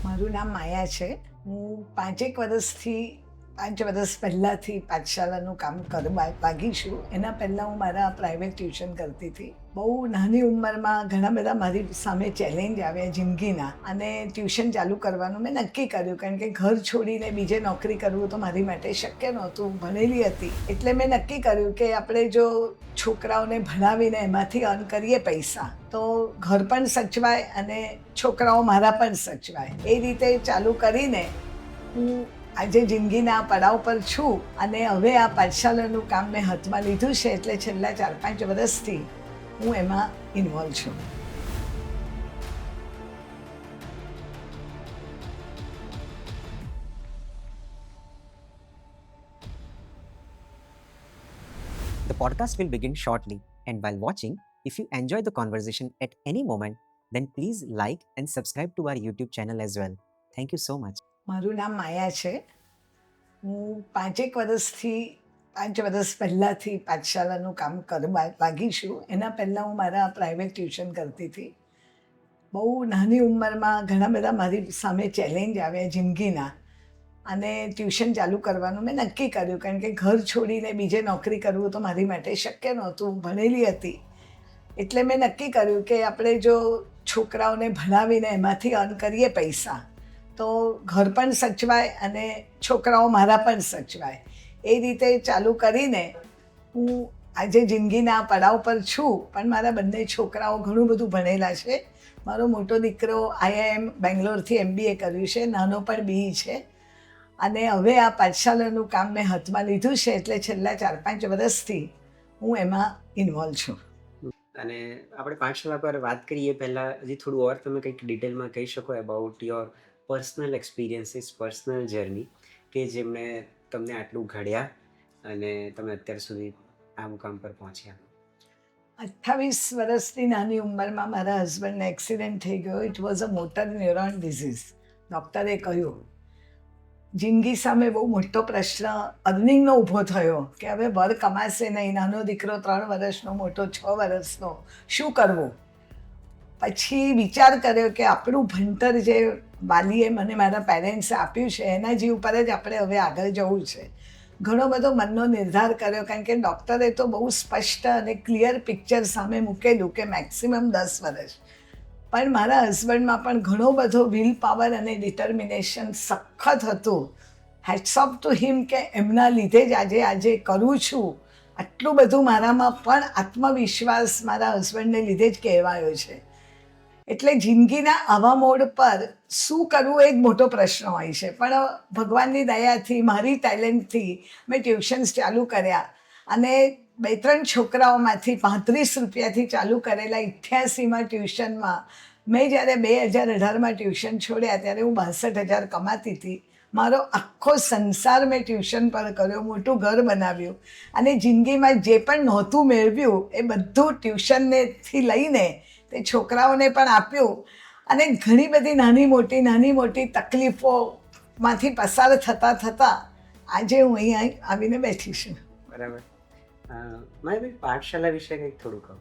મારું નામ માયા છે. હું 5 વર્ષ પહેલાંથી પાઠશાલાનું કામ લાગી છું. એના પહેલાં હું મારા પ્રાઇવેટ ટ્યુશન કરતી હતી. બહુ નાની ઉંમરમાં ઘણા બધા મારી સામે ચેલેન્જ આવ્યા જિંદગીના, અને ટ્યુશન ચાલુ કરવાનું મેં નક્કી કર્યું, કારણ કે ઘર છોડીને બીજે નોકરી કરવું તો મારી માટે શક્ય નહોતું. ભણેલી હતી એટલે મેં નક્કી કર્યું કે આપણે જો છોકરાઓને ભણાવીને એમાંથી અર્ન કરીએ પૈસા, તો ઘર પણ સચવાય અને છોકરાઓ મારા પણ સચવાય. એ રીતે ચાલુ કરીને હું આજે જિંદગીના પડાવ પર છું, અને હવે આ પાઠશાલાનું કામ મેં હાથમાં લીધું છે. એટલે છેલ્લા 4-5 વર્ષથી હું એમાં ઇન્વોલ્વ છું. The podcast will begin shortly, and while watching, if you enjoy the conversation at any moment, then please like and subscribe to our YouTube channel as well. Thank you so much. મારું નામ માયા છે. હું 5 વર્ષ પહેલાંથી પાઠશાલાનું કામ લાગી છું. એના પહેલાં હું મારા પ્રાઇવેટ ટ્યુશન કરતી હતી. બહુ નાની ઉંમરમાં ઘણા બધા મારી સામે ચેલેન્જ આવ્યા જિંદગીના, અને ટ્યુશન ચાલુ કરવાનું મેં નક્કી કર્યું, કારણ કે ઘર છોડીને બીજે નોકરી કરવું તો મારી માટે શક્ય નહોતું. ભણેલી હતી એટલે મેં નક્કી કર્યું કે આપણે જો છોકરાઓને ભણાવીને એમાંથી અર્ન કરીએ પૈસા, તો ઘર પણ સચવાય અને છોકરાઓ મારા પણ સચવાય. એ રીતે ચાલુ કરીને હું આજે જિંદગીના પડાવ પર છું. પણ મારા બંને છોકરાઓ ઘણું બધું ભણેલા છે. મારો મોટો દીકરો IIM બેંગ્લોરથી MBA કર્યું છે, નાનો પણ BE છે. અને હવે આ પાઠશાલાનું કામ મેં હાથમાં લીધું છે. એટલે છેલ્લા 4-5 વર્ષથી હું એમાં ઇન્વોલ્વ છું. અને આપણે પાઠશાલા પર વાત કરીએ પહેલાં હજી થોડું ઓર તમે કંઈક ડિટેલમાં કહી શકો about your personal experiences, personal journey, કે જેમણે તમને આટલું ઘડ્યા અને તમે અત્યાર સુધી આ મુકામ પર પહોંચ્યા. 28 વર્ષની નાની ઉંમરમાં મારા હસબન્ડને એક્સિડન્ટ થઈ ગયો. It was a motor neuron disease. ડૉક્ટરે કહ્યું, જિંદગી સામે બહુ મોટો પ્રશ્ન અર્નિંગનો ઊભો થયો કે હવે વર કમાશે નહીં, નાનો દીકરો 3 વર્ષનો, મોટો 6 વર્ષનો, શું કરવું? પછી વિચાર કર્યો કે આપણું ભણતર જે વાલીએ મને, મારા પેરેન્ટ્સે આપ્યું છે, એના જીવ પર જ આપણે હવે આગળ જવું છે. ઘણો બધો મનનો નિર્ધાર કર્યો, કારણ કે ડૉક્ટરે તો બહુ સ્પષ્ટ અને ક્લિયર પિક્ચર સામે મૂકેલું કે મેક્સિમમ 10 વર્ષ. પણ મારા હસબન્ડમાં પણ ઘણો બધો વિલ પાવર અને ડિટર્મિનેશન સખત હતું. હેટ્સ ઓફ ટુ હિમ કે એમના લીધે જ આજે કરું છું. આટલું બધું મારામાં પણ આત્મવિશ્વાસ મારા હસબન્ડને લીધે જ કહેવાયો છે. એટલે જિંદગીના આવા મોડ પર શું કરવું એ જ મોટો પ્રશ્ન હોય છે. પણ ભગવાનની દયાથી, મારી ટેલેન્ટથી મેં ટ્યુશન્સ ચાલુ કર્યા, અને 2-3 છોકરાઓમાંથી 35 રૂપિયાથી ચાલુ કરેલા 88માં ટ્યુશનમાં મેં જ્યારે 2018માં ટ્યુશન છોડ્યા ત્યારે હું 62,000 કમાતી હતી. મારો આખો સંસાર મેં ટ્યુશન પર કર્યો, મોટું ઘર બનાવ્યું, અને જિંદગીમાં જે પણ નહોતું મેળવ્યું એ બધું ટ્યુશનથી લઈને તે છોકરાઓને પણ આપ્યું. અને ઘણી બધી નાની મોટી તકલીફોમાંથી પસાર થતાં આજે હું અહીં આવીને બેઠી છું. બરાબર. મારે પાઠશાલા વિશે કંઈક થોડું કહો.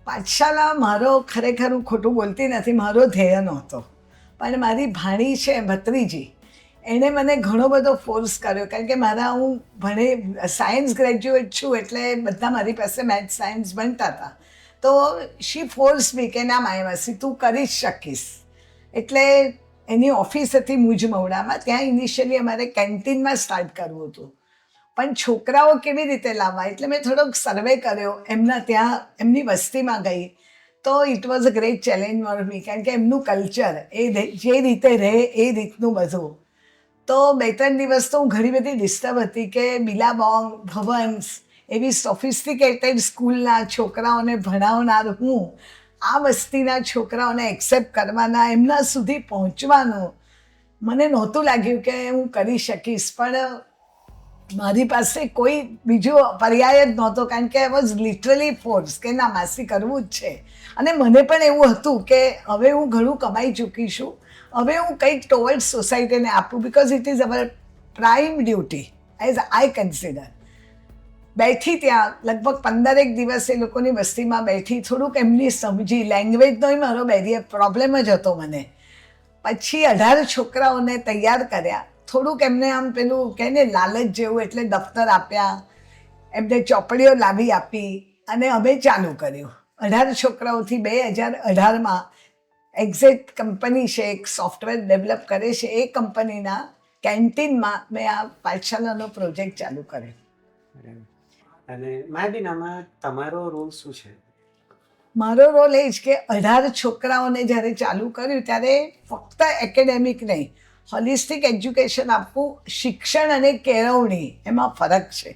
પાઠશાલા મારો, ખરેખર હું ખોટું બોલતી નથી, મારો ધ્યેય નહોતો. પણ મારી ભાણી છે, ભત્રીજી, એણે મને ઘણો બધો ફોર્સ કર્યો, કારણ કે હું સાયન્સ ગ્રેજ્યુએટ છું, એટલે બધા મારી પાસે મેથ્સ સાયન્સ ભણતા હતા. તો શી ફોર્સ મી કે ના માયાવાસી, તું કરી જ શકીશ. એટલે એની ઓફિસ હતી મુજમવડામાં. ત્યાં ઇનિશિયલી અમારે કેન્ટીનમાં સ્ટાર્ટ કરવું હતું, પણ છોકરાઓ કેવી રીતે લાવવા, એટલે મેં થોડોક સર્વે કર્યો. ત્યાં એમની વસ્તીમાં ગઈ તો it was a great challenge for me, કારણ કે એમનું કલ્ચર, જે રીતે રહે એ રીતનું બધું. તો 2-3 દિવસ તો હું ઘણી બધી ડિસ્ટર્બ હતી કે બિલાબોંગ, ભવન્સ, એવી સોફિસ્ટિકેટેડ સ્કૂલના છોકરાઓને ભણાવનાર હું, આ વસ્તીના છોકરાઓને એક્સેપ્ટ કરવાના, એમના સુધી પહોંચવાનું મને નહોતું લાગ્યું કે હું કરી શકીશ. પણ મારી પાસે કોઈ બીજો પર્યાય જ નહોતો, કારણ કે આઈ વોઝ લિટરલી ફોર્સ કે ના માસી કરવું જ છે. અને મને પણ એવું હતું કે હવે હું ઘણું કમાઈ ચૂકી છું, હવે હું કંઈક ટુવર્ડ્સ સોસાયટીને આપું, because it is our prime duty as I consider. બેઠી ત્યાં લગભગ 15 દિવસ એ લોકોની વસ્તીમાં બેઠી, થોડુંક એમની સમજી. લેંગ્વેજનો મારો બેરિયર પ્રોબ્લેમ જ હતો મને. પછી 18 છોકરાઓને તૈયાર કર્યા. થોડુંક એમને આમ પેલું કહે ને લાલચ જેવું, એટલે દફતર આપ્યા, એમને ચોપડીઓ લાવી આપી અને અમે ચાલુ કર્યું. 18 છોકરાઓથી 2018માં એક્ઝેક્ટ કંપની છે, એક સોફ્ટવેર ડેવલપ કરે છે, એ કંપનીના કેન્ટીનમાં મેં આ પાઠશાલાનો પ્રોજેક્ટ ચાલુ કર્યો. બરાબર. અને માયાબેન, આમાં તમારો રોલ શું છે? મારો રોલ એ જ કે 18 છોકરાઓને જ્યારે ચાલુ કર્યું ત્યારે ફક્ત એકેડેમિક નહીં, હોલિસ્ટિક એજ્યુકેશન આપવું, શિક્ષણ અને કેળવણી એમાં ફરક છે.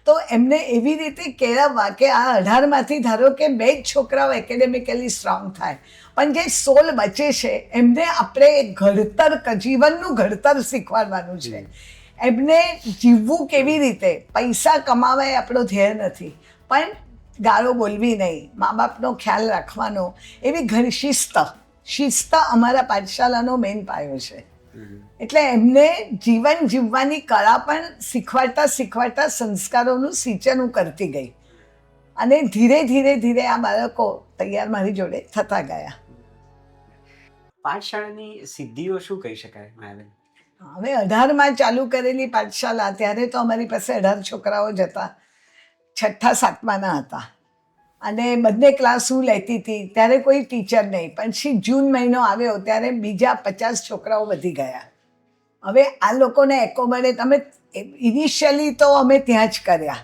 તો એમને એવી રીતે કેળવવા કે આ 18માંથી ધારો કે 2 જ છોકરાઓ એકેડેમિકલી સ્ટ્રોંગ થાય, પણ જે 16 બચે છે એમને આપણે ઘડતર, જીવનનું ઘડતર શીખવાડવાનું છે. એમને જીવવું કેવી રીતે, પૈસા કમાવા એ આપણો ધ્યેય નથી, પણ ગાળો બોલવી નહીં, મા બાપનો ખ્યાલ રાખવાનો, એવી ઘણી શિસ્ત અમારા પાઠશાલાનો મેઇન પાયો છે. એટલે એમને જીવન જીવવાની કળા પણ શીખવાડતા સંસ્કારોનું સિંચન હું કરતી ગઈ અને ધીરે ધીરે આ બાળકો તૈયાર મારી જોડે થતા ગયા. પાઠશાળાની સિદ્ધિઓ શું કહી શકાય માયાબેન? હવે 18માં ચાલુ કરેલી પાઠશાલા, ત્યારે તો અમારી પાસે 18 છોકરાઓ જ હતા, 6ઠા 7માના હતા, અને બંને ક્લાસ હું લેતી હતી. ત્યારે કોઈ ટીચર નહીં. પછી જૂન મહિનો આવ્યો ત્યારે બીજા 50 છોકરાઓ વધી ગયા. હવે આ લોકોને એકોમોડેટ અમે ઇનિશિયલી તો અમે ત્યાં જ કર્યા.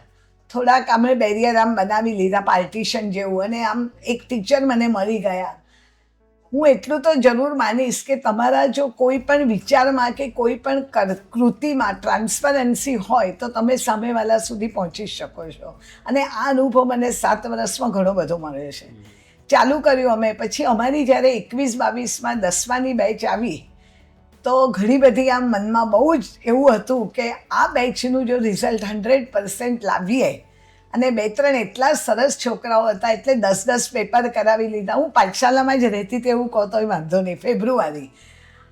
થોડાક અમે બેરિયર આમ બનાવી લીધા, પાર્ટીશન જેવું, અને આમ એક ટીચર મને મળી ગયા. હું એટલું તો જરૂર માનીશ કે તમારા જો કોઈ પણ વિચારમાં કે કોઈ પણ કૃતિમાં ટ્રાન્સપરન્સી હોય તો તમે સામેવાળા સુધી પહોંચી શકો છો. અને આ અનુભવ મને 7 વર્ષમાં ઘણો બધો મળ્યો છે. ચાલુ કર્યું અમે. પછી અમારી જ્યારે 21-22માં 10માની બેચ આવી તો ઘણી બધી આમ મનમાં બહુ જ એવું હતું કે આ બેચનું જો રિઝલ્ટ 100% લાવીએ, અને 2-3 એટલા સરસ છોકરાઓ હતા એટલે 10-10 પેપર કરાવી લીધા. હું પાઠશાલામાં જ રહેતી હતી એવું કહો તોય વાંધો નહીં. ફેબ્રુઆરી,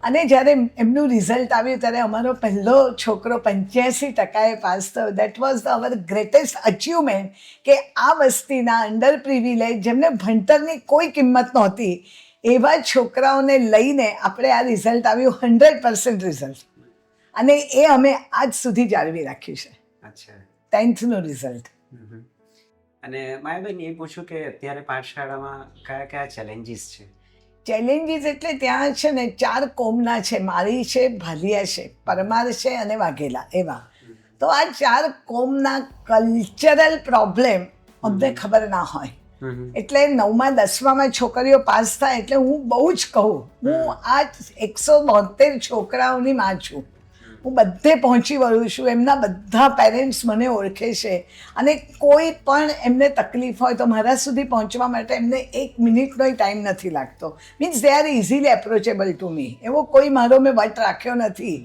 અને જ્યારે એમનું રિઝલ્ટ આવ્યું ત્યારે અમારો પહેલો છોકરો 85% પાસ થયો. That was hour greatest achievement કે આ વસ્તીના અંડર પ્રિવિલેજ, જેમને ભણતરની કોઈ કિંમત નહોતી, એવા છોકરાઓને લઈને આપણે આ રિઝલ્ટ આવ્યું, 100% રિઝલ્ટ, અને એ અમે આજ સુધી જાળવી રાખ્યું છે. અચ્છા. 10thનું રિઝલ્ટ. અને માયાબેન, એ પૂછું કે અત્યારે પાઠશાળામાં કયા કયા ચેલેન્જીસ છે? ચેલેન્જીસ એટલે ત્યાં છે ને 4 કોમના છે, માળી છે, ભાલિયા છે, પરમાર છે અને વાઘેલા, એવા. તો આ 4 કોમના કલ્ચરલ પ્રોબ્લેમ અમને ખબર ના હોય. એટલે 9મા 10મામાં છોકરીઓ પાસ થાય એટલે હું બહુ જ કહું, હું આ 172 છોકરાઓની માં છું. હું બધે પહોંચી વળું છું. એમના બધા પેરેન્ટ્સ મને ઓળખે છે, અને કોઈ પણ એમને તકલીફ હોય તો મારા સુધી પહોંચવા માટે એમને 1 મિનિટનો ટાઈમ નથી લાગતો. Means they are easily approachable to me. એવો કોઈ મારો મેં વટ રાખ્યો નથી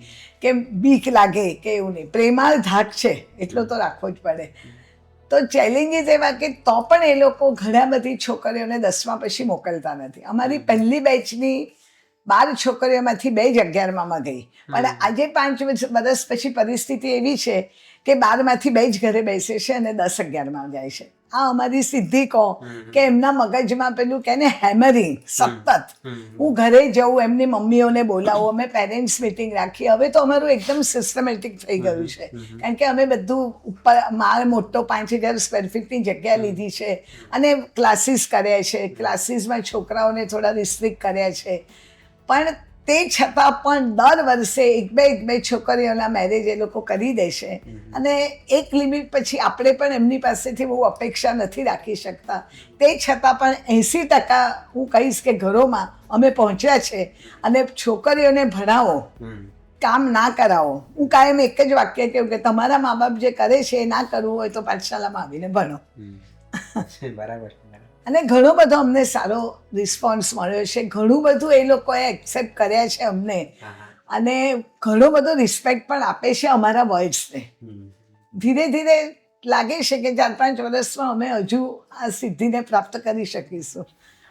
કે બીક લાગે કે એવું નહીં. પ્રેમાળ ધાક છે એટલો તો રાખવો જ પડે. તો ચેલેન્જીસ એવા કે તો પણ એ લોકો ઘણા બધી છોકરીઓને 10મા પછી મોકલતા નથી. અમારી પહેલી બેચની 12 છોકરીઓમાંથી 2 જ 11માં ગઈ, પણ આજે 5 વર્ષ પછી પરિસ્થિતિ એવી છે કે 12માંથી 2 જ ઘરે બેસે છે અને 10 11માં જાય છે. આ અમારી સિદ્ધિ કહો કે એમના મગજમાં પેલું કહે ને હેમરિંગ સતત. હું ઘરે જઉં, એમની મમ્મીઓને બોલાવું, અમે પેરેન્ટ્સ મિટિંગ રાખી. હવે તો અમારું એકદમ સિસ્ટમેટિક થઈ ગયું છે, કારણ કે અમે બધું ઉપર માળ મોટો 5000 સ્ક્વેર ફીટની જગ્યા લીધી છે, અને ક્લાસીસ કર્યા છે. ક્લાસીસમાં છોકરાઓને થોડા રિસ્ટ્રિક્ટ કર્યા છે, પણ તે છતાં પણ દર વર્ષે એક બે છોકરીઓના મેરેજ એ લોકો કરી દે છે. અને એક લિમિટ પછી આપણે પણ એમની પાસેથી બહુ અપેક્ષા નથી રાખી શકતા. તે છતાં પણ 80% હું કહીશ કે ઘરોમાં અમે પહોંચ્યા છે. અને છોકરીઓને ભણાવો, કામ ના કરાવો. હું કાયમ એક જ વાક્ય કહું કે તમારા મા બાપ જે કરે છે એ ના કરવું હોય તો પાઠશાલામાં આવીને ભણો. બરાબર. અને ઘણો બધો અમને સારો રિસ્પોન્સ મળ્યો છે. ઘણું બધું એ લોકોએ એક્સેપ્ટ કર્યા છે અમને, અને ઘણો બધો રિસ્પેક્ટ પણ આપે છે અમારા વર્ડ્સને. ધીરે ધીરે લાગે છે કે 4-5 વર્ષમાં અમે હજુ આ સિદ્ધિને પ્રાપ્ત કરી શકીશું,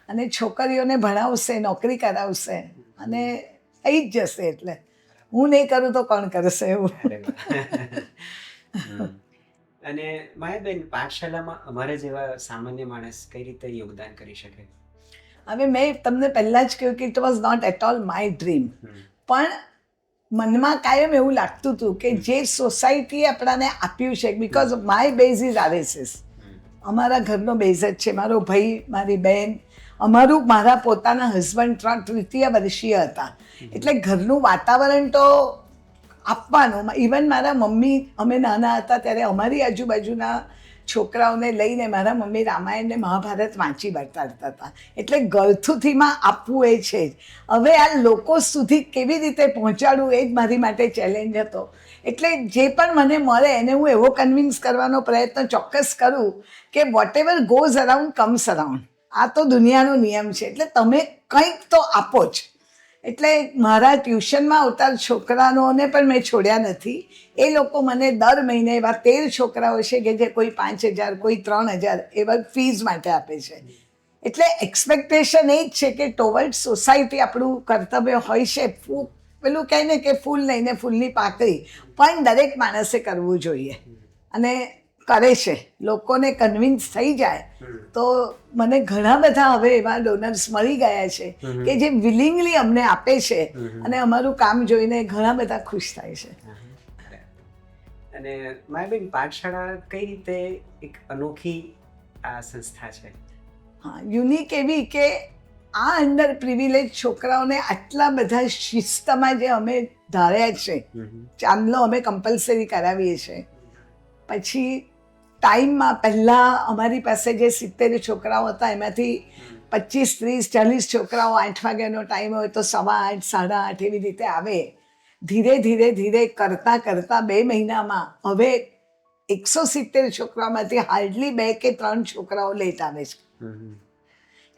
અને છોકરીઓને ભણાવશે, નોકરી કરાવશે, અને થઈ જ જશે. એટલે હું નહીં કરું તો કોણ કરશે એવું. અને માયાબેન, પાઠશાલામાં અમારે જેવા સામાન્ય માણસ કઈ રીતે યોગદાન કરી શકે? હવે મેં તમને પહેલાં જ કહ્યું કે it was not at all my dream, પણ મનમાં કાયમ એવું લાગતું હતું કે જે સોસાયટીએ આપણાને આપ્યું છે, because my base is RSS, અમારા ઘરનો બેઝ જ છે. મારો ભાઈ, મારી બહેન, અમારું મારા પોતાના હસબન્ડ 3 વર્ષીય હતા, એટલે ઘરનું વાતાવરણ તો આપવાનું. ઇવન મારા મમ્મી, અમે નાના હતા ત્યારે અમારી આજુબાજુના છોકરાઓને લઈને મારા મમ્મી રામાયણ ને મહાભારત વાંચી બતાડતા હતા. એટલે ગળથુથીમાં આપવું એ છે જ. હવે આ લોકો સુધી કેવી રીતે પહોંચાડવું એ જ મારી માટે ચેલેન્જ હતો. એટલે જે પણ મને મળે એને હું એવો કન્વિન્સ કરવાનો પ્રયત્ન ચોક્કસ કરું કે whatever goes around comes around. આ તો દુનિયાનો નિયમ છે, એટલે તમે કંઈક તો આપો જ. એટલે મારા ટ્યુશનમાં આવતા છોકરાઓને પણ મેં છોડ્યા નથી. એ લોકો મને દર મહિને એવા 13 છોકરાઓ છે કે જે કોઈ 5,000, કોઈ 3,000 એવા ફીઝ માટે આપે છે. એટલે એક્સપેક્ટેશન એ જ છે કે ટોવર્ડ સોસાયટી આપણું કર્તવ્ય હોય છે. પેલું કહે ને કે ફૂલ લઈને ફૂલની પાકડી, પણ દરેક માણસે કરવું જોઈએ, અને કરે છે. લોકોને કન્વિન્સ થઈ જાય તો મને ઘણા બધા હવે એવા ડોનર્સ મળી ગયા છે કે જે વિલિંગલી અમને આપે છે, અને અમારું કામ જોઈને ઘણા બધા ખુશ થાય છે. અને માયાબેન, પાઠશાળા કઈ રીતે એક અનોખી આ સંસ્થા છે? હા, યુનિક એવી કે આ અંડર પ્રિવિલેજ છોકરાઓને આટલા બધા શિસ્તમાં જે અમે ધાર્યા છે, ચાંદલો અમે કમ્પલસરી કરાવીએ છીએ. પછી ટાઈમમાં પહેલાં અમારી પાસે જે 70 છોકરાઓ હતા એમાંથી 25, 30, 40 છોકરાઓ 8 વાગ્યાનો ટાઈમ હોય તો 8:15, 8:30 એવી રીતે આવે. ધીરે ધીરે ધીરે કરતાં કરતાં 2 મહિનામાં હવે 170 છોકરાઓમાંથી હાર્ડલી 2 કે 3 છોકરાઓ લેટ આવે છે.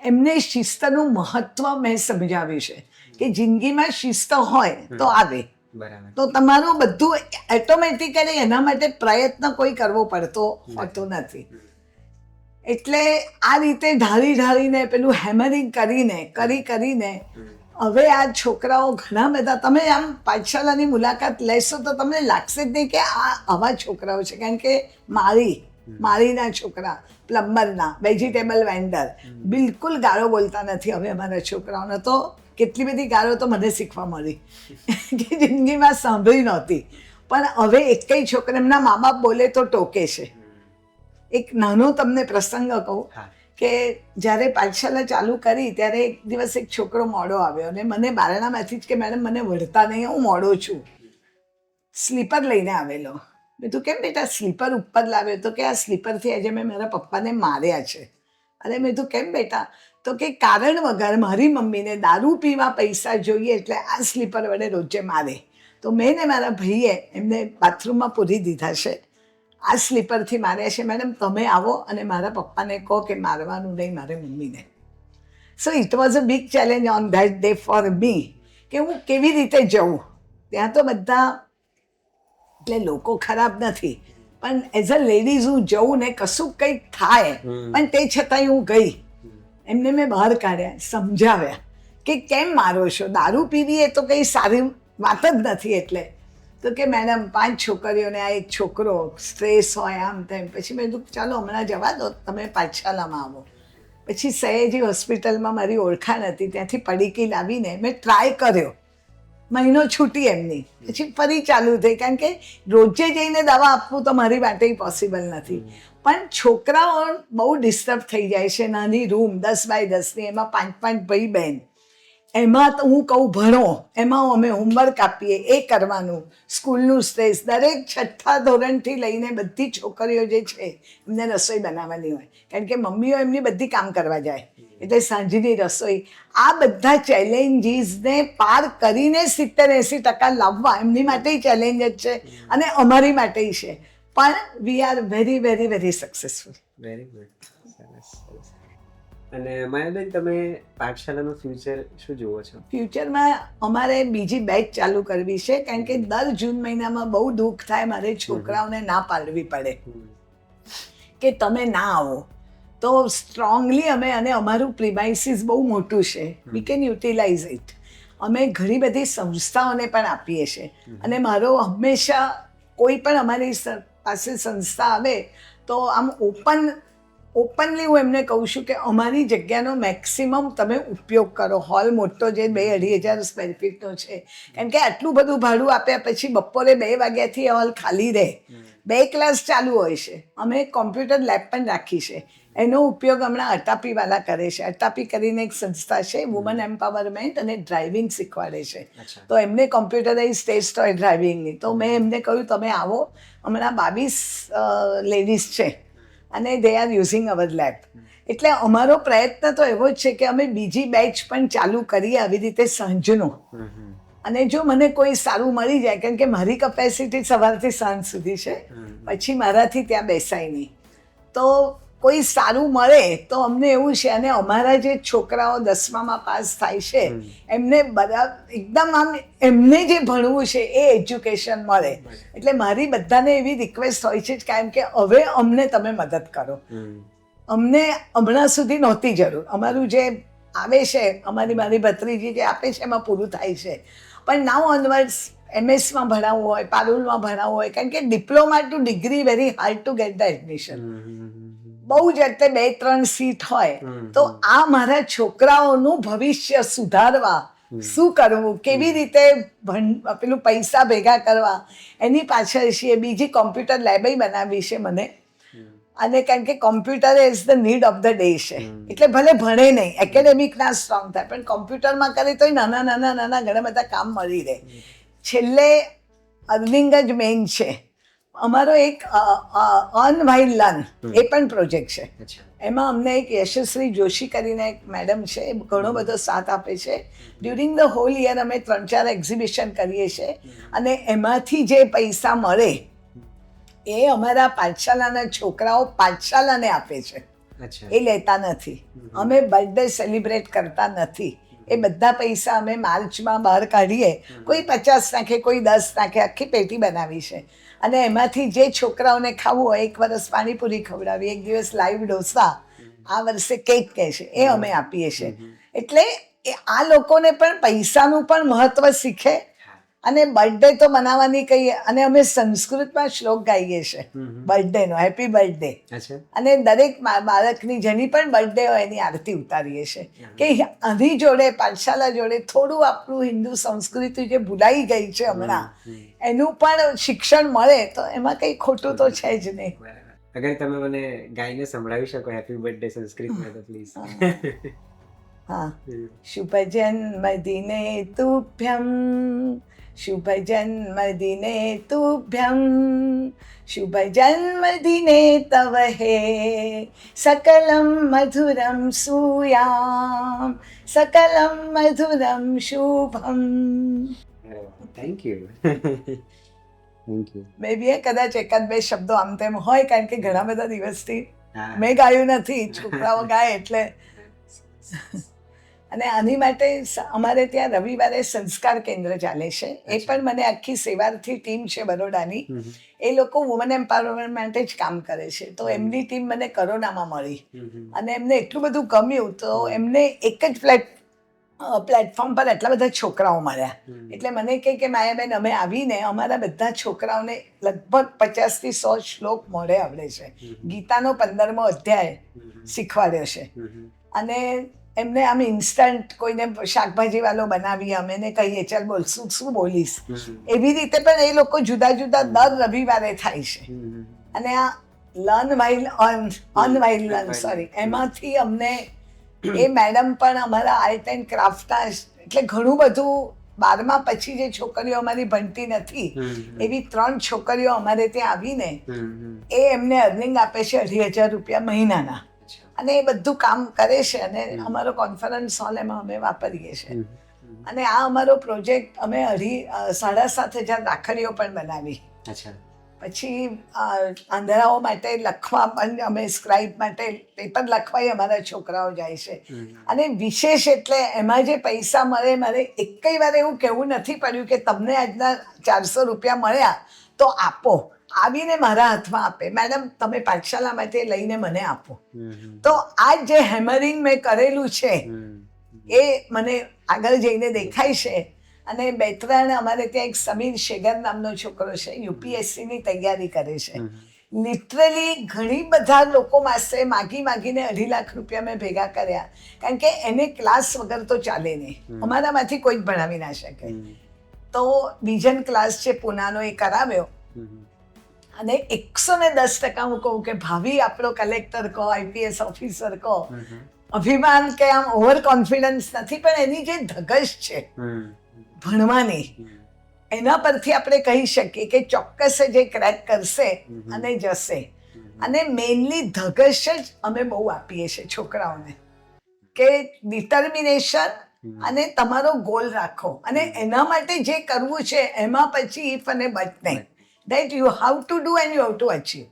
એમને શિસ્તનું મહત્વ મેં સમજાવ્યું છે કે જિંદગીમાં શિસ્ત હોય તો આવે, બરાબર. તો તમારું બધું ઓટોમેટિકલી એના માટે પ્રયત્ન કોઈ કરવો પડતો હોતો નથી. એટલે આ રીતે ઢાળીને પેલું હેમરિંગ કરીને હવે આ છોકરાઓ ઘણા બધા, તમે આમ પાઠશાલાની મુલાકાત લેશો તો તમને લાગશે જ નહીં કે આ આવા છોકરાઓ છે. કારણ કે માળીના છોકરા, પ્લમ્બરના, વેજીટેબલ વેન્ડર, બિલકુલ ગાળો બોલતા નથી હવે અમારા છોકરાઓને. તો કેટલી બધી ગાળો તો મને શીખવા મળી કે જિંદગીમાં સાંભળી નહોતી. પણ હવે એકેય છોકરા, એમના મા બાપ બોલે તો ટોકે છે. એક નાનો તમને પ્રસંગ કહું કે જ્યારે પાઠશાલા ચાલુ કરી ત્યારે એક દિવસ એક છોકરો મોડો આવ્યો અને મને બારણામાંથી જ કે મેડમ મને વળતા નહીં, હું મોડો છું. સ્લીપર લઈને આવેલો. મેં તું કેમ બેટા સ્લીપર ઉપર લાવ્યો? તો કે આ સ્લીપરથી આજે મેં મારા પપ્પાને માર્યા છે. અરે મેં તું કેમ બેટા? તો કે કારણ વગર મારી મમ્મીને દારૂ પીવા પૈસા જોઈએ એટલે આ સ્લીપર વડે રોજે મારે. તો મેં ને મારા ભાઈએ એમને બાથરૂમમાં પૂરી દીધા છે. આ સ્લીપરથી માર્યા છે. મેડમ તમે આવો અને મારા પપ્પાને કહો કે મારવાનું નહીં મારી મમ્મીને. So it was a big challenge on that day for me કે હું કેવી રીતે જઉં. ત્યાં તો બધા, એટલે લોકો ખરાબ નથી, પણ એઝ અ લેડીઝ હું જઉં ને કશું કંઈક થાય, પણ તે છતાંય હું ગઈ. એમને મેં બહાર કાઢ્યા, સમજાવ્યા કે કેમ મારો છો, દારૂ પીવી એ તો કંઈ સારી વાત જ નથી. એટલે તો કે મેડમ 5 છોકરીઓને આ એક છોકરો, સ્ટ્રેસ હોય આમ તેમ. પછી મેં કીધું ચાલો હમણાં જવા દો, તમે પાઠશાલામાં આવો. પછી સયાજી હોસ્પિટલમાં મારી ઓળખાણ હતી, ત્યાંથી પડીકી લાવીને મેં ટ્રાય કર્યો. મહિનો છૂટી એમની, પછી ફરી ચાલુ થઈ. કારણ કે રોજે જઈને દવા આપવું તો મારી માટે પોસિબલ નથી. પણ છોકરાઓ બહુ ડિસ્ટર્બ થઈ જાય છે. નાની રૂમ 10 બાય 10ની, એમાં 5 ભાઈ બહેન, એમાં તો હું કહું ભણો, એમાં અમે હોમવર્ક આપીએ, એ કરવાનું, સ્કૂલનું સ્ટ્રેસ. દરેક 6થા ધોરણથી લઈને બધી છોકરીઓ જે છે એમને રસોઈ બનાવવાની હોય, કારણ કે મમ્મીઓ એમની બધી કામ કરવા જાય, એટલે સાંજની રસોઈ. આ બધા ચેલેન્જીસને પાર કરીને 70-80% લાવવા એમની માટે ચેલેન્જ જ છે અને અમારી માટે છે. પણ we are very very very successful. Very good, સરસ. અને માયાબેન, તમે પાઠશાલાનું ફ્યુચર શું જુઓ છો? ફ્યુચરમાં અમારે બીજી બેચ ચાલુ કરવી છે, કારણ કે દર જૂન મહિનામાં બહુ દુઃખ થાય મારે છોકરાઓને ના પાડવી પડે કે તમે ના આવો. તો સ્ટ્રોંગલી અમે, અને અમારું પ્રિમાઇસીસ બહુ મોટું છે, વી કેન યુટિલાઇઝ ઇટ. અમે ઘણી બધી સંસ્થાઓને પણ આપીએ છીએ. અને મારો હંમેશા કોઈ પણ અમારી પાસે સંસ્થા આવે તો આમ ઓપન ઓપનલી હું એમને કહું છું કે અમારી જગ્યાનો મેક્સિમમ તમે ઉપયોગ કરો. હોલ મોટો જે 2,000-2,500 સ્ક્વેર ફીટનો છે, કારણ કે આટલું બધું ભાડું આપ્યા પછી બપોરે 2 વાગ્યાથી હોલ ખાલી રહે, 2 ક્લાસ ચાલુ હોય છે. અમે કોમ્પ્યુટર લેબ પણ રાખી છે, એનો ઉપયોગ હમણાં અટાપીવાલા કરે છે. અટાપી કરીને એક સંસ્થા છે, વુમન એમ્પાવરમેન્ટ, અને ડ્રાઇવિંગ શીખવાડે છે. તો એમને કોમ્પ્યુટરાઇઝ ટેસ્ટ હોય ડ્રાઇવિંગની, તો મેં એમને કહ્યું તમે આવો. હમણાં 22 લેડીઝ છે અને they are using our lab. એટલે અમારો પ્રયત્ન તો એવો જ છે કે અમે બીજી બેચ પણ ચાલુ કરીએ આવી રીતે સાંજનો. અને જો મને કોઈ સારું મળી જાય, કારણ કે મારી કેપેસિટી સવારથી સાંજ સુધી છે, પછી મારાથી ત્યાં બેસાય નહીં, તો કોઈ સારું મળે તો અમને એવું છે. અને અમારા જે છોકરાઓ 10માં પાસ થાય છે એમને બધા એકદમ આમ એમને જે ભણવું છે એ એજ્યુકેશન મળે. એટલે મારી બધાને એવી રિક્વેસ્ટ હોય છે કારણ કે હવે અમને તમે મદદ કરો. અમને હમણાં સુધી નહોતી જરૂર. અમારું જે આવે છે, મારી ભત્રીજી જે આપે છે એમાં પૂરું થાય છે. પણ નાઉ ઓનવર્ડ્સ MS-માં ભણાવવું હોય, પારુલમાં ભણાવવું હોય, કારણ કે diploma two degree very hard two get the admission. બહુ જ એટલે 2-3 સીટ હોય. તો આ મારા છોકરાઓનું ભવિષ્ય સુધારવા શું કરવું, કેવી રીતે પેલું પૈસા ભેગા કરવા, એની પાછળ છીએ. બીજી કોમ્પ્યુટર લેબય બનાવી છે મને. અને કારણ કે computer is the need of the day છે. એટલે ભલે ભણે નહીં, એકેડેમિક ના સ્ટ્રોંગ થાય, પણ કોમ્પ્યુટરમાં કરે તો નાના ઘણા બધા કામ મળી રહે. છેલ્લે અર્નિંગ જ મેઇન છે. અમારો એક અર્ન વ્હાઇલ લર્ન એ પણ પ્રોજેક્ટ છે. એમાં અમને એક યશસ્વી જોશી કરીને એક મેડમ છે, એ ઘણો બધો સાથ આપે છે. ડ્યુરિંગ ધ હોલ યર અમે 3-4 એક્ઝિબિશન કરીએ છીએ, અને એમાંથી જે પૈસા મળે એ અમારા પાઠશાલાના છોકરાઓ પાઠશાલાને આપે છે. એ લેતા નથી. અમે બર્થડે સેલિબ્રેટ કરતા નથી. એ બધા પૈસા અમે માર્ચમાં બહાર કાઢીએ. કોઈ 50 નાખે, કોઈ 10 નાખે, આખી પેટી બનાવી છે. અને એમાંથી જે છોકરાઓને ખાવું હોય, 1 વર્ષ પાણીપુરી ખવડાવી, 1 દિવસ લાઈવ ઢોસા, આ વર્ષે કેક કહે છે, એ અમે આપીએ છીએ. એટલે આ લોકોને પણ પૈસાનું પણ મહત્વ શીખે. અને બર્થડે તો મનાવવાની કહીએ, અને અમે સંસ્કૃતમાં શ્લોક ગાઈએ છીએ બર્થડેનો, હેપી બર્થડે. અને દરેક બાળકની જેની પણ બર્થડે હોય એની આરતી ઉતારીએ છીએ. કે આની જોડે, પાઠશાલા જોડે થોડું આપણું હિન્દુ સંસ્કૃતિ જે ભૂલાઈ ગઈ છે હમણાં, એનું પણ શિક્ષણ મળે તો એમાં કંઈ ખોટું તો છે જ નહીં. અગર તમે મને ગાઈને સંભળાવી શકો હેપી બર્થડે સંસ્કૃતમાં તો પ્લીઝ. હા. શુભ જન્મદિને તુભ્યમ, શુભ જન્મદિને તુભ્યમ, શુભ જન્મદિને તવ હે, સકલમ મધુરમ સુયામ, સકલમ મધુરમ શુભમ. Thank you. Thank you. Maybe કદાચ 1-2 શબ્દો આમ તેમ હોય, કારણ કે ઘણા બધા દિવસથી મેં ગાયું નથી, છોકરાઓ ગાય એટલે. અને આની માટે અમારે ત્યાં રવિવારે સંસ્કાર કેન્દ્ર ચાલે છે. એ પણ મને આખી સેવાર્થી ટીમ છે બરોડાની, એ લોકો વુમન એમ્પાવરમેન્ટ માટે જ કામ કરે છે. તો એમની ટીમ મને કોરોનામાં મળી, અને એમને એટલું બધું ગમ્યું, તો એમને એક જ પ્લેટફોર્મ પર એટલા બધા છોકરાઓ મળ્યા. એટલે મને કહે કે માયાબેન, અમે આવીને અમારા બધા છોકરાઓને લગભગ 50 થી 100 શ્લોક મોઢે આવડે છે. ગીતાનો 15મો અધ્યાય શીખવાડ્યો છે. અને એમને આમ ઇન્સ્ટન્ટ કોઈને શાકભાજી વાળો બનાવી, અમે એને કહીએ ચાલ બોલ શું બોલીશ, એવી રીતે પણ એ લોકો જુદા જુદા દર રવિવારે થાય છે. અને આ લર્ન વાઇલ લર્ન સોરી, એમાંથી અમને એ મેડમ પણ અમારા આર્ટ એન્ડ ક્રાફ્ટના, એટલે ઘણું બધું 12મા પછી જે છોકરીઓ અમારી ભણતી નથી, એવી 3 છોકરીઓ અમારે ત્યાં આવીને એ એમને અર્નિંગ આપે છે 2,500 રૂપિયા મહિનાના. અને એ બધું કામ કરે છે, અને અમારો કોન્ફરન્સ હોલ એમાં અમે વાપરીએ છીએ. અને આ અમારો પ્રોજેક્ટ અમે 7,500 રાખડીઓ પણ બનાવી. પછી આંધળાઓ માટે લખવા પણ અમે સ્ક્રાઇબ માટે પેપર લખવાય અમારા છોકરાઓ જાય છે. અને વિશેષ એટલે એમાં જે પૈસા મળે, મારે એકેય વાર એવું કહેવું નથી પડ્યું કે તમને આજના 400 રૂપિયા મળ્યા તો આપો. આવીને મારા હાથમાં આપે, મેડમ તમે પાઠશાલા માટે લઈને મને આપો. તો આ જે હેમરિંગ મેં કરેલું છે એ મને આગળ જઈને દેખાય છે. અને 2-3 અમારે ત્યાં એક સમીર શેગર નામનો છોકરો છે, UPSCની તૈયારી કરે છે. લિટરલી ઘણી બધા લોકો પાસે માગીને 2.5 લાખ રૂપિયા મેં ભેગા કર્યા, કારણ કે એને ક્લાસ વગર તો ચાલે નહીં, અમારામાંથી કોઈ જ ભણાવી ના શકે. તો વિઝન ક્લાસ છે પુનાનો, એ કરાવ્યો અને 110% હું કહું કે ભાવિ આપણો કલેક્ટર કહો, IPS ઓફિસર કહો, અભિમાન કે આમ ઓવર કોન્ફિડન્સ નથી, પણ એની જે ધગશ છે ભણવાની, એના પરથી આપણે કહી શકીએ કે ચોક્કસ જે ક્રેક કરશે અને જશે. અને મેઇનલી ધગશ જ અમે બહુ આપીએ છીએ છોકરાઓને, કે ડિટર્મિનેશન અને તમારો ગોલ રાખો અને એના માટે જે કરવું છે એમાં પછી ઇફ અને બટ નહીં, that you how to do and you have to achieve.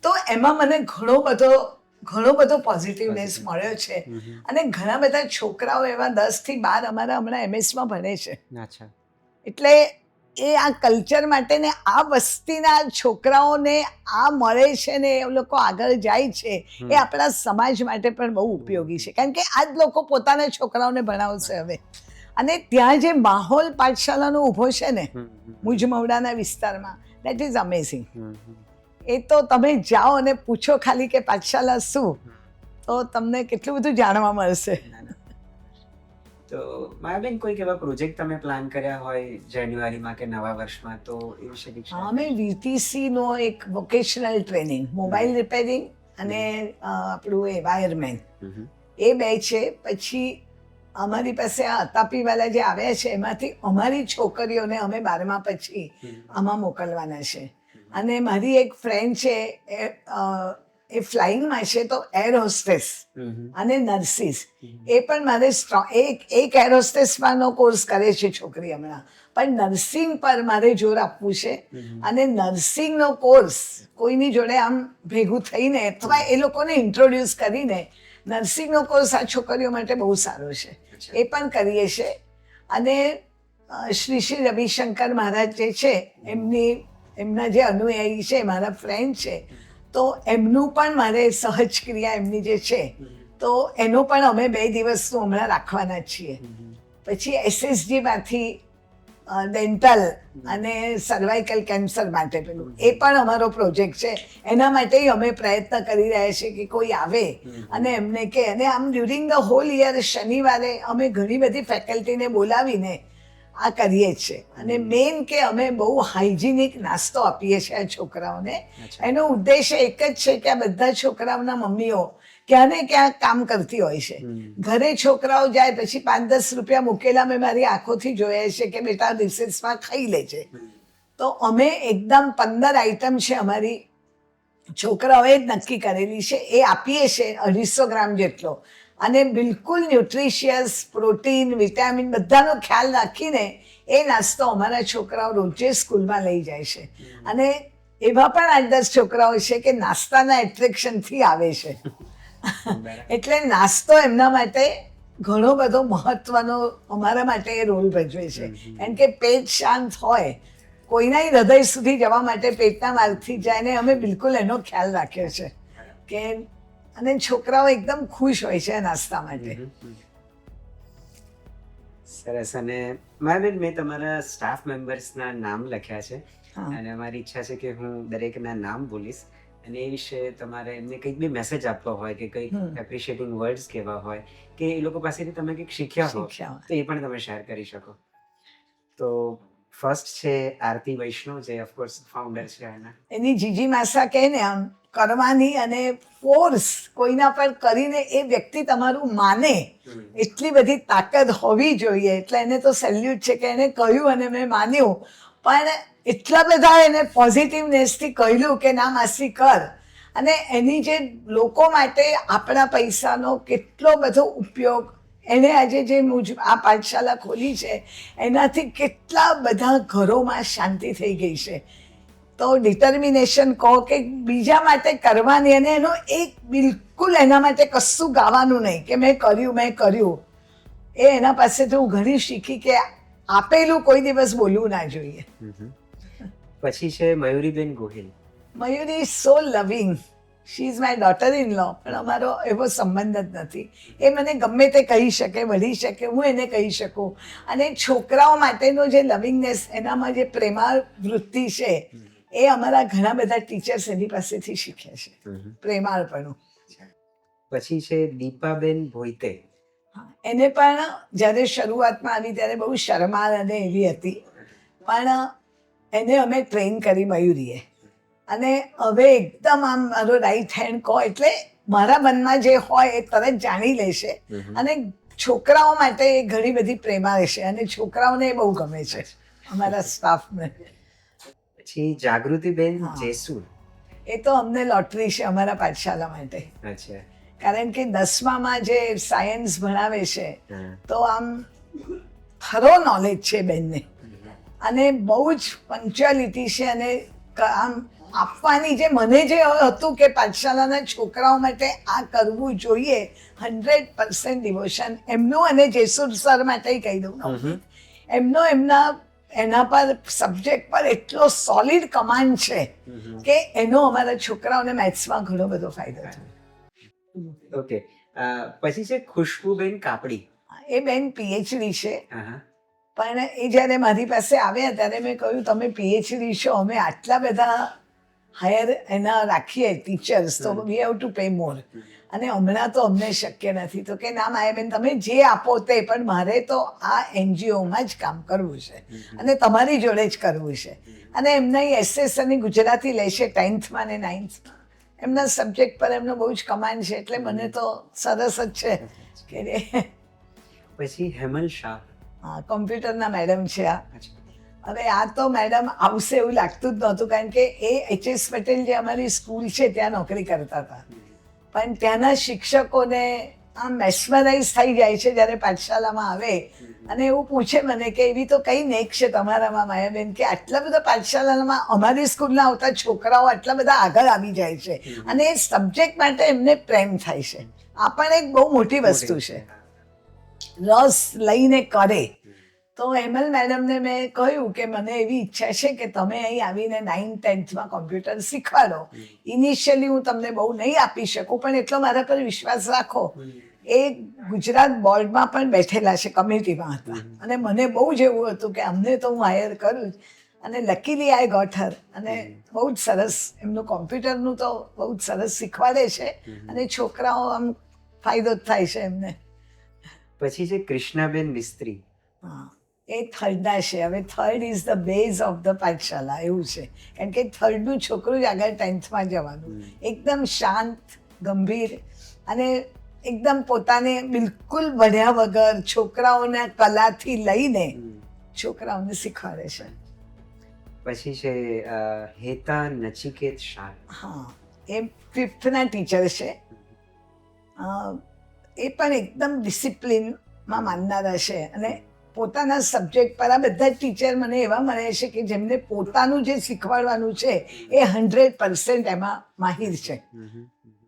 તો એમાં મને ઘણો બધો પોઝિટિવનેસ મળ્યો છે. અને ઘણા બધા છોકરાઓ એવા 10 થી 12 અમારા હમણાં MS માં ભણે છે. અચ્છા. એટલે એ આ કલ્ચર માટે ને આ વસ્તીના છોકરાઓને આ મળે છે ને એ લોકો આગળ જાય છે, એ આપણા સમાજ માટે પણ બહુ ઉપયોગી છે, કારણ કે આ જ લોકો પોતાના છોકરાઓને ભણાવશે હવે. અને ત્યાં જે માહોલ પાઠશાલાનો ઊભો છે ને મુજમવડાના વિસ્તારમાં, દેટ ઇઝ અમેઝિંગ. એ તો તમે જાઓ અને પૂછો ખાલી કે પાઠશાલા શું, તો તમને કેટલું બધું જાણવા મળશે. તો માયાબેન, કોઈક એવા પ્રોજેક્ટ તમે પ્લાન કર્યા હોય જાન્યુઆરીમાં કે નવા વર્ષમાં, તો એ વિશે કંઈક share અમે VTC નો એક વોકેશનલ ટ્રેનિંગ, મોબાઈલ રિપેરિંગ અને આપણું એ વાયરમેન, એ 2 છે. પછી અમારી પાસે આ અતાપીવાલા જે આવ્યા છે એમાંથી અમારી છોકરીઓને અમે 12મા પછી આમાં મોકલવાના છે. અને મારી એક ફ્રેન્ડ છે એ ફ્લાઇંગમાં છે, તો એર હોસ્ટેસ અને નર્સિસ, એ પણ મારે એક એર હોસ્ટેસમાંનો કોર્સ કરે છે છોકરી હમણાં, પણ નર્સિંગ પર મારે જોર આપવું છે. અને નર્સિંગનો કોર્સ કોઈની જોડે આમ ભેગું થઈને અથવા એ લોકોને ઇન્ટ્રોડ્યુસ કરીને નર્સિંગનો કોર્સ આ છોકરીઓ માટે બહુ સારો છે, એ પણ કરીએ છીએ. અને શ્રી રવિશંકર મહારાજ જે છે એમના જે અનુયાયી છે, મારા ફ્રેન્ડ છે, તો એમનું પણ મારે સહજ ક્રિયા એમની જે છે, તો એનો પણ અમે 2 દિવસનું હમણાં રાખવાના છીએ. પછી SSG માંથી ડેન્ટલ અને સર્વાઇકલ કેન્સર માટે પેલું, એ પણ અમારો પ્રોજેક્ટ છે. એના માટે અમે પ્રયત્ન કરી રહ્યા છીએ કે કોઈ આવે અને એમને કે, અને આમ ડ્યુરિંગ ધ હોલ યર શનિવારે અમે ઘણી બધી ફેકલ્ટીને બોલાવીને આ કરીએ છીએ. અને મેઇન કે અમે બહુ હાઇજીનિક નાસ્તો આપીએ છીએ આ છોકરાઓને. એનો ઉદ્દેશ એક જ છે કે આ બધા છોકરાઓના મમ્મીઓ ક્યાં ને ક્યાં કામ કરતી હોય છે, ઘરે છોકરાઓ જાય પછી 5-10 રૂપિયા મૂકેલા મેં મારી આંખોથી જોયા છે કે બેટા રિસેસમાં ખાઈ લે છે. તો અમે એકદમ 15 આઈટમ છે અમારી છોકરાઓએ જ નક્કી કરેલી છે, એ આપીએ છીએ 250 ગ્રામ જેટલો. અને બિલકુલ ન્યુટ્રિશિયસ, પ્રોટીન, વિટામિન બધાનો ખ્યાલ રાખીને એ નાસ્તો અમારા છોકરાઓ રોજે સ્કૂલમાં લઈ જાય છે. અને એવા પણ 8-10 છોકરાઓ છે કે નાસ્તાના એટ્રેક્શનથી આવે છે. એટલે નાસ્તો એમના માટે ઘણો બધો મહત્વનો અમારા માટે એ રોલ ભજવે છે. કારણ કે પેટ શાંત હોય, કોઈના હૃદય સુધી જવા માટે પેટના માર્ગથી જાય ને અમે બિલકુલ એનો ખ્યાલ રાખ્યો છે કે, અને છોકરાઓ એકદમ ખુશ હોય છે નાસ્તા માટે. સરસ. અને માયાબેન, મેં તમારા સ્ટાફ મેમ્બર્સના નામ લખ્યા છે અને મારી ઈચ્છા છે કે હું દરેકના નામ બોલીશ અને એ વિશે તમારે એમને કંઈક બી મેસેજ આપવો હોય કે કંઈક એપ્રિશિએટિંગ વર્ડ્સ કહેવા હોય કે એ લોકો પાસેથી તમે કંઈક શીખ્યા હો, તો એ પણ તમે શેર કરી શકો. તો ફર્સ્ટ છે આરતી વૈષ્ણવ, જે ઓફકોર્સ ફાઉન્ડર છે એની જીજી માસા કહે ને આમ કરવાની અને ફોર્સ કોઈના પર કરીને એ વ્યક્તિ તમારું માને એટલી બધી તાકાત હોવી જોઈએ. એટલે એને તો સેલ્યુટ છે કે એને કહ્યું અને મેં માન્યું, પણ એટલા બધા એને પોઝિટિવનેસથી કહ્યું કે ના માસી કર. અને એની જે લોકો માટે આપણા પૈસાનો કેટલો બધો ઉપયોગ, એને આજે જે આ પાઠશાલા ખોલી છે એનાથી કેટલા બધા ઘરોમાં શાંતિ થઈ ગઈ છે. તો ડિટર્મિનેશન કહો કે બીજા માટે કરવાની, અને એનો એક બિલકુલ એના માટે કશું ગાવાનું નહીં કે મેં કર્યું. એ એના પાસેથી હું ઘણી શીખી કે આપેલું કોઈ દિવસ બોલવું ના જોઈએ. પછી છે મયુરીબેન Gohil. Mayuri so loving, she is my daughter in law, પણ અમારો એવો સંબંધ જ નથી. એ મને ગમે તે કહી શકે, વળી શકે, હું એને કહી શકું. અને છોકરાઓ માટેનો જે લવિંગનેસ, એનામાં જે પ્રેમા વૃત્તિ છે એ અમારા ઘણા બધા ટીચર્સ એની પાસેથી શીખ્યા છે, પ્રેમાળપણું. પછી છે દીપાબેન ભોઈતે. હા, એને પણ જ્યારે શરૂઆતમાં આવી ત્યારે બહુ શરમાળ અને એવી હતી, પણ એને અમે ટ્રેન કરી મયુરીએ, અને હવે એકદમ આમ મારો રાઈટ હેન્ડ કહો એટલે મારા મનમાં જે હોય એ તરત જાણી લેશે, અને છોકરાઓ માટે એ ઘણી બધી પ્રેમાળ છે, અને છોકરાઓને એ બહુ ગમે છે અમારા સ્ટાફને. પછી જાગૃતિબેન હા. જેસુર. એ તો અમને લોટરી છે અમારા પાઠશાલા માટે, અચ્છા. કારણ કે 10મામાં જે સાયન્સ ભણાવે છે હા. તો આમ ખરો નોલેજ છે બેનને, અને બહુ જ પંચ્યુઆલિટી છે, અને આમ આપવાની જે મને જે હતું કે પાઠશાલાના છોકરાઓ માટે આ કરવું જોઈએ, 100% ડિવોશન એમનું, અને જેસુર સર માટે કહી દઉં ને, એમનો એના પર સબ્જેક્ટ પર એટલો સોલિડ કમાન્ડ છે કે એનો અમારા છોકરાઓને મેથ્સમાં ઘણો બધો ફાયદો થયો. ઓકે. પછી છે ખુશ્બુબેન કાપડી. એ બેન પીએચડી છે, હા. પણ એ જ્યારે મારી પાસે આવ્યા ત્યારે મેં કહ્યું તમે પીએચડી છો, અમે આટલા બધા હાયર એના રાખીએ ટીચર્સ, તો વી હેવ ટુ પે મોર, અને હમણાં તો અમને શક્ય નથી. તો કે ના માયાબેન તમે જે આપો તે, પણ મારે તો આ એનજીઓમાં જ કામ કરવું છે અને તમારી જોડે જ કરવું છે. અને એમના એસએસ અને ગુજરાતી લેશે 10thમાં ને 9thમાં, એમના સબ્જેક્ટ પર એમનો બહુ જ કમાન્ડ છે, એટલે મને તો સરસ જ છે કે પછી હેમલ શાહ. હા, કોમ્પ્યુટરના મેડમ છે આ. અચ્છા. હવે આ તો મેડમ આવશે એવું લાગતું જ નહોતું, કારણ કે એ એચ.એસ. પટેલ જે અમારી સ્કૂલ છે ત્યાં નોકરી કરતા હતા, પણ ત્યાંના શિક્ષકોને આમ મેસ્મરાઇઝ થઈ જાય છે જ્યારે પાઠશાલામાં આવે, અને એવું પૂછે મને કે એવી તો કઈ નેક છે તમારામાં માયાબેન, કે આટલા બધા પાઠશાલામાં અમારી સ્કૂલના આવતા છોકરાઓ આટલા બધા આગળ આવી જાય છે, અને એ સબ્જેક્ટ માટે એમને પ્રેમ થાય છે. આ પણ એક બહુ મોટી વસ્તુ છે, રસ લઈને કરે. તો હેમલ મેડમને મેં કહ્યું કે મને એવી ઈચ્છા છે કે તમે અહીં આવીને 9th 10thમાં કોમ્પ્યુટર શીખવાડો. ઇનિશિયલી હું તમને બહુ નહીં આપી શકું, પણ એટલો મારા પર વિશ્વાસ રાખો. એ ગુજરાત બોર્ડમાં પણ બેઠેલા છે, કમિટીમાં હતા, અને મને બહુ જ એવું હતું કે અમને તો હું હાયર કરું જ, અને લકીલી આઈ ગોટ હર. અને બહુ જ સરસ એમનું કોમ્પ્યુટરનું તો બહુ જ સરસ શીખવાડે છે, અને છોકરાઓ આમ ફાયદો જ થાય છે એમને. પછી છે કૃષ્ણાબેન મિસ્ત્રી. હા, એ થર્ડના છે. હવે third is the base of the પાઠશાલા એવું છે, કારણ કે થર્ડનું છોકરું જ આગળ 10thમાં જવાનું. એકદમ શાંત, ગંભીર, અને એકદમ પોતાને બિલકુલ ભણ્યા વગર છોકરાઓના કલાથી લઈને છોકરાઓને શીખવાડે છે. પછી છે હેતા નચિકેત શાહ. હા, એ 5thના ટીચર છે. એ પણ એકદમ ડિસિપ્લિનમાં માનનારા છે, અને પોતાના સબ્જેક્ટ પર આ બધા ટીચર મને એવા મળે છે કે જેમને પોતાનું જે શીખવાડવાનું છે એ 100% એમાં માહિર છે,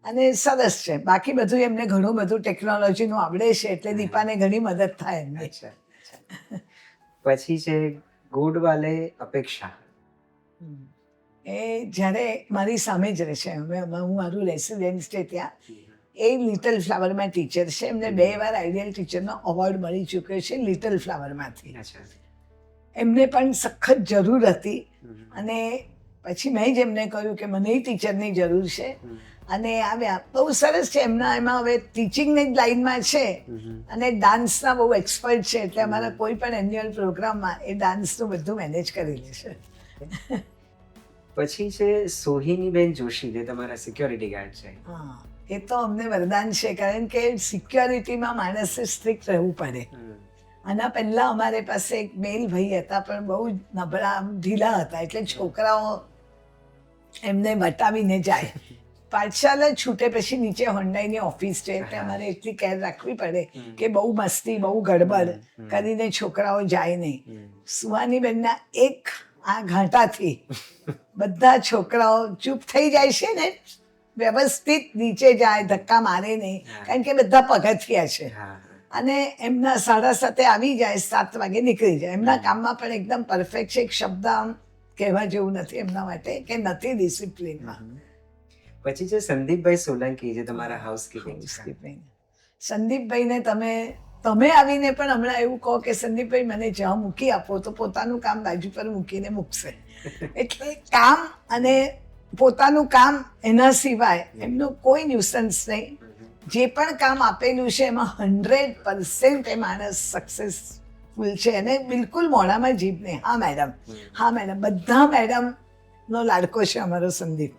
અને સરસ છે. બાકી બધું એમને ઘણું બધું ટેકનોલોજીનું આવડે છે, એટલે દીપાને ઘણી મદદ થાય એમની. અચ્છા. પછી છે ગોડવાલે અપેક્ષા. એ જ્યારે મારી સામે જ રહે છે, હવે હું મારું રેસિડેન્સ છે ત્યાં, એ લિટલ ફ્લાવરમાં ટીચર છે. એમને 2 વાર આઈડિયલ ટીચરનો એવોર્ડ મળી ચૂક્યો છે લિટલ ફ્લાવરમાંથી. એમને પણ સખત જરૂર હતી, અને પછી મેં જ એમને કહ્યું કે મને ટીચરની જરૂર છે, અને આવ્યા. બહુ સરસ છે એમાં હવે ટીચિંગની જ લાઈનમાં છે, અને ડાન્સના બહુ એક્સપર્ટ છે, એટલે અમારા કોઈ પણ એન્યુઅલ પ્રોગ્રામમાં એ ડાન્સનું બધું મેનેજ કરી લે છે. પછી છે સોહિનીબેન જોશી, જે તમારા સિક્યોરિટી ગાર્ડ છે. હા, એ તો અમને વરદાન છે, કારણ કે સિક્યોરિટીમાં માણસે સ્ટ્રિક્ટ રહેવું પડે. આના પહેલાં અમારે પાસે એક મેલ ભાઈ હતા, પણ બહુ જ નબળા, ઢીલા હતા, એટલે છોકરાઓ એમને બતાવીને જાય. પાઠશાલા છૂટે પછી નીચે હોન્ડાઈની ઓફિસ છે, એટલે અમારે એટલી કેર રાખવી પડે કે બહુ મસ્તી, બહુ ગડબડ કરીને છોકરાઓ જાય નહીં. સુહાનીબેનના એક આ ઘાંટાથી બધા છોકરાઓ ચૂપ થઈ જાય છે ને, વ્યવસ્થિત નીચે જાય, ધક્કા મારે નહીં, કારણ કે બધા પગથિયા છે, અને એમના 7:30 આવી જાય, 7 વાગે નીકળી જાય. એમના કામમાં પણ એકદમ પરફેક્ટ છે. એક શબ્દ આમ કહેવા જેવું નથી એમના માટે કે નથી ડિસિપ્લિનમાં. પછી છે સંદીપભાઈ સોલંકી, જે તમારા હાઉસકીપિંગ. સંદીપભાઈને તમે તમે આવીને પણ હમણાં એવું કહો કે સંદીપભાઈ મને જ્યાં મૂકી આપો, તો પોતાનું કામ બાજુ પર મૂકીને મૂકશે. એટલે કામ અને પોતાનું કામ, એના સિવાય એમનું કોઈ ન્યુસન્સ નહીં. જે પણ કામ આપેલું છે એમાં 100% એ માણસ સક્સેસફુલ છે. અને બિલકુલ મોઢામાં જીભ નહીં. હા મેડમ, હા મેડમ, બધા મેડમનો લાડકો છે અમારો સંદીપ.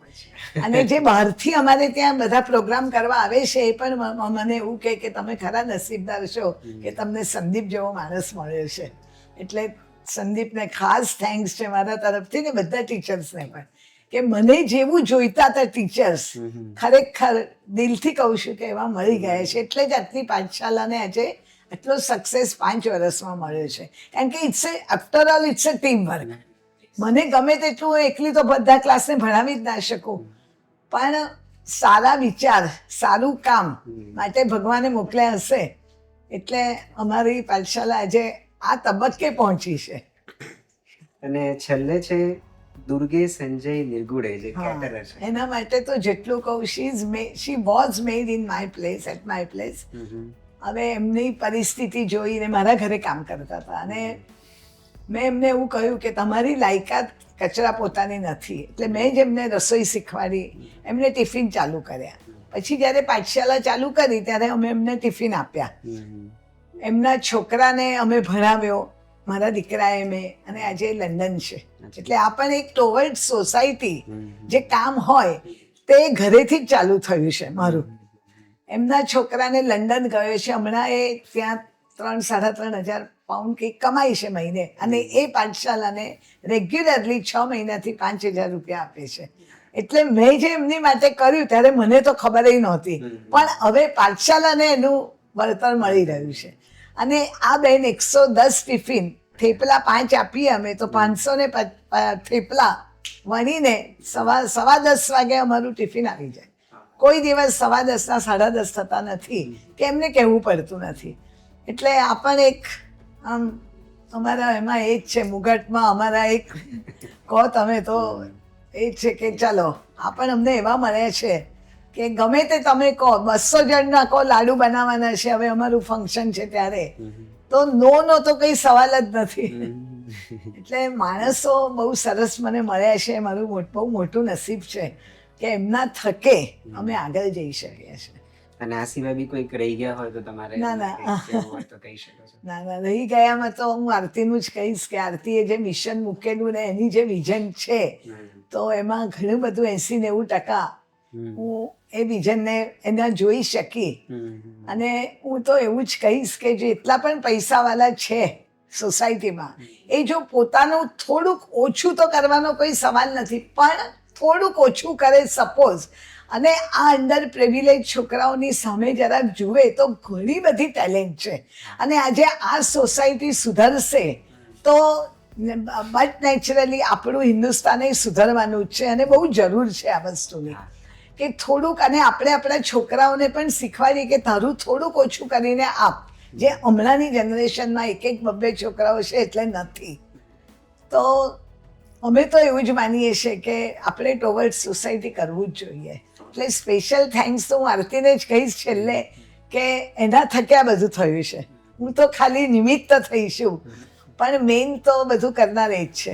અને જે બહારથી અમારે ત્યાં બધા પ્રોગ્રામ કરવા આવે છે એ પણ મને એવું કહે કે તમે ખરા નસીબદાર છો કે તમને સંદીપ જેવો માણસ મળ્યો છે. એટલે સંદીપને ખાસ થેન્ક્સ છે મારા તરફથી ને બધા ટીચર્સને પણ, કે મને જેવું જોઈતા હતા ટીચર્સ, ખરેખર દિલથી કહું છું કે એવા મળી ગયા છે. એટલે જ આટલી પાઠશાલાને આજે એટલો સક્સેસ 5 વર્ષમાં મળ્યો છે. કારણ કે after all it's a team work. મને ગમે તેટલું હું એકલી તો બધા ક્લાસને ભણાવી જ ના શકું, પણ સારા વિચાર, સારું કામ માટે ભગવાને મોકલ્યા હશે. એટલે અમારી પાઠશાલા આજે આ તબક્કે પહોંચી છે. અને છેલ્લે છે દુર્ગે સંજય નિર્ગુડે જે કેટરર છે. એના માટે તો જેટલું કહું, she was made in my place, at my place. હવે એમની પરિસ્થિતિ જોઈને મારા ઘરે કામ કરતા હતા અને મેં એમને એવું કહ્યું કે તમારી લાયકાત કચરા પોતાની નથી. એટલે મેં જ એમને રસોઈ શીખવાડી, એમને ટિફિન ચાલુ કર્યા. પછી જ્યારે પાઠશાલા ચાલુ કરી ત્યારે અમે એમને ટિફિન આપ્યા. એમના છોકરાને અમે ભણાવ્યો, મારા દીકરાએ મેં, અને આજે લંડન છે. એટલે આ પણ એક ટોવર્ડ સોસાયટી જે કામ હોય તે ઘરેથી જ ચાલુ થયું છે મારું. એમના છોકરાને લંડન ગયો છે હમણાં, એ ત્યાં 3-3.5 હજાર પાઉન્ડ કંઈક કમાય છે મહિને, અને એ પાઠશાલાને રેગ્યુલરલી 6 મહિનાથી 5,000 રૂપિયા આપે છે. એટલે મેં જે એમની માટે કર્યું ત્યારે મને તો ખબર નહોતી, પણ હવે પાઠશાલાને એનું વળતર મળી રહ્યું છે. અને આ બેન 110 ટિફિન, થેપલા 5 આપીએ અમે તો 500 ને થેપલા વણીને 10:15 વાગે અમારું ટિફિન આવી જાય. કોઈ દિવસ 10:15 10:30 થતા નથી કે એમને કહેવું પડતું નથી. એટલે આ પણ એક આમ અમારા એમાં એ જ છે, મુગટમાં અમારા એક કહો તમે તો એ જ છે કે ચાલો આ પણ અમને એવા મળે છે કે ગમે તે તમે કહો, 200 જણના કહો લાડુ બનાવવાના છે હવે અમારું ફંક્શન છે ત્યારે, તો નો તો કંઈ સવાલ જ નથી. એટલે માણસો બહુ સરસ મને મળ્યા છે. મારું બહુ મોટું નસીબ છે કે એમના થકે અમે આગળ જઈ શકીએ છીએ. અને આ સિવાય બી કોઈક રહી ગયા હોય તો તમારે ના, ના. કંઈક કહેવું હોય તો કહી શકો છો. ના, રહી ગયામાં તો હું આરતીનું જ કહીશ કે આરતીએ જે મિશન મૂકેલું ને એની જે વિઝન છે, તો એમાં ઘણું બધું 80-90% હું એ વિઝનને એના જોઈ શકી. અને હું તો એવું જ કહીશ કે જેટલા પણ પૈસાવાળા છે સોસાયટીમાં, એ જો પોતાનું થોડુંક ઓછું તો કરવાનો કોઈ સવાલ નથી, પણ થોડુંક ઓછું કરે સપોઝ, અને આ અંડર પ્રિવિલેજ છોકરાઓની સામે જરાક જુએ તો ઘણી બધી ટેલેન્ટ છે. અને આજે આ સોસાયટી સુધરશે તો બટ નેચરલી આપણું હિન્દુસ્તાને સુધરવાનું જ છે. અને બહુ જરૂર છે આ વસ્તુની કે થોડુંક, અને આપણે આપણા છોકરાઓને પણ શીખવાડીએ કે તારું થોડુંક ઓછું કરીને આપ. જે હમણાંની જનરેશનમાં 1-2 છોકરાઓ છે એટલે નથી. તો અમે તો એવું જ માનીએ છીએ કે આપણે ટોવર્ડ સોસાયટી કરવું જ જોઈએ. એટલે સ્પેશિયલ થેન્ક્સ તો હું આરતીને જ કહીશ છેલ્લે કે એના થકે આ બધું થયું છે. હું તો ખાલી નિમિત્ત થઈ છું, પણ મેઇન તો બધું કરનાર એ જ છે.